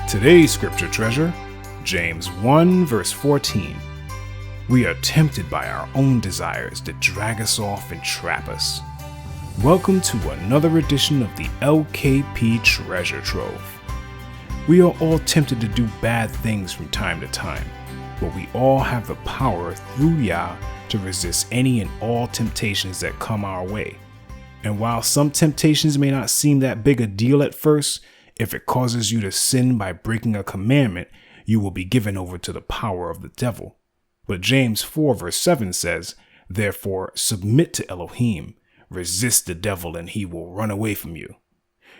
Today's scripture treasure, James 1 verse 14. We are tempted by our own desires that drag us off and trap us. Welcome to another edition of the LKP Treasure Trove. We are all tempted to do bad things from time to time, but we all have the power through Yah to resist any and all temptations that come our way. And while some temptations may not seem that big a deal at first, if it causes you to sin by breaking a commandment, you will be given over to the power of the devil. But James 4 verse 7 says, "Therefore submit to Elohim, resist the devil and he will run away from you."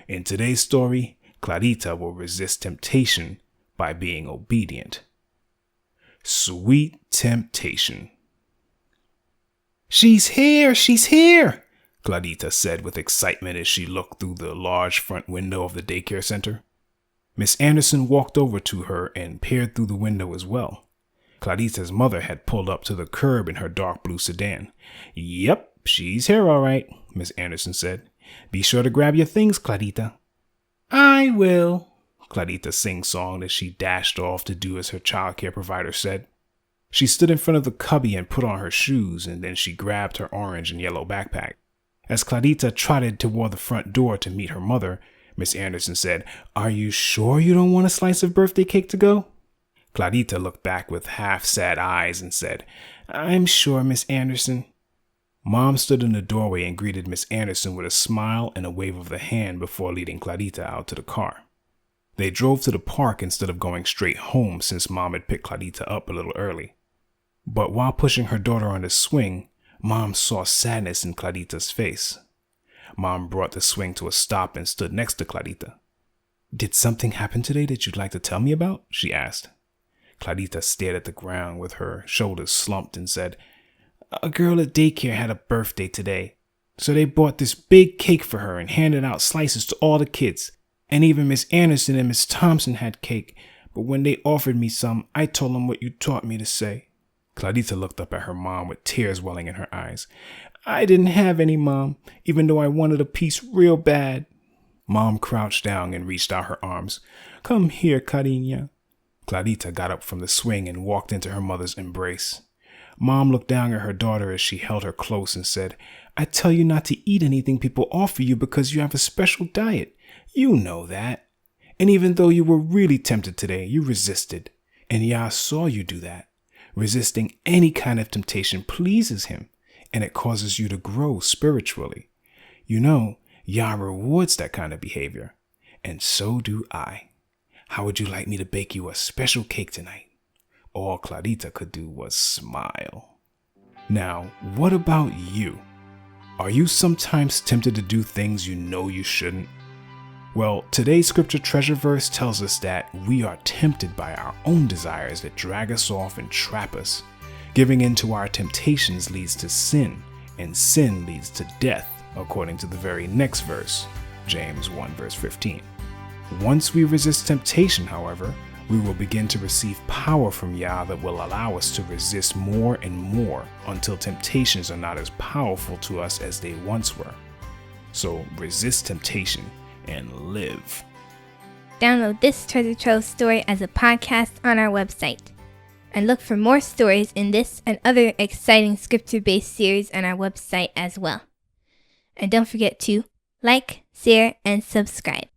In today's story, Clarita will resist temptation by being obedient. Sweet temptation. "She's here! She's here!" Clarita said with excitement as she looked through the large front window of the daycare center. Miss Anderson walked over to her and peered through the window as well. Clarita's mother had pulled up to the curb in her dark blue sedan. "Yep, she's here all right," Miss Anderson said. "Be sure to grab your things, Clarita." "I will," Clarita sing-songed as she dashed off to do as her childcare provider said. She stood in front of the cubby and put on her shoes, and then she grabbed her orange and yellow backpack. As Clarita trotted toward the front door to meet her mother, Miss Anderson said, "Are you sure you don't want a slice of birthday cake to go?" Clarita looked back with half-sad eyes and said, "I'm sure, Miss Anderson." Mom stood in the doorway and greeted Miss Anderson with a smile and a wave of the hand before leading Clarita out to the car. They drove to the park instead of going straight home since Mom had picked Clarita up a little early. But while pushing her daughter on the swing, Mom saw sadness in Clarita's face. Mom brought the swing to a stop and stood next to Clarita. "Did something happen today that you'd like to tell me about?" she asked. Clarita stared at the ground with her shoulders slumped and said, "A girl at daycare had a birthday today, so they bought this big cake for her and handed out slices to all the kids. And even Miss Anderson and Miss Thompson had cake, but when they offered me some, I told them what you taught me to say." Clarita looked up at her mom with tears welling in her eyes. "I didn't have any, Mom, even though I wanted a piece real bad." Mom crouched down and reached out her arms. "Come here, Cariña." Clarita got up from the swing and walked into her mother's embrace. Mom looked down at her daughter as she held her close and said, "I tell you not to eat anything people offer you because you have a special diet. You know that. And even though you were really tempted today, you resisted. And Yah saw you do that. Resisting any kind of temptation pleases him, and it causes you to grow spiritually. You know, Yah rewards that kind of behavior, and so do I. How would you like me to bake you a special cake tonight?" All Clarita could do was smile. Now, what about you? Are you sometimes tempted to do things you know you shouldn't? Well, today's scripture treasure verse tells us that we are tempted by our own desires that drag us off and trap us. Giving in to our temptations leads to sin, and sin leads to death, according to the very next verse, James 1 verse 15. Once we resist temptation, however, we will begin to receive power from Yah that will allow us to resist more and more until temptations are not as powerful to us as they once were. So resist temptation and live. Download this Treasure Trove story as a podcast on our website. And look for more stories in this and other exciting scripture-based series on our website as well. And don't forget to like, share, and subscribe.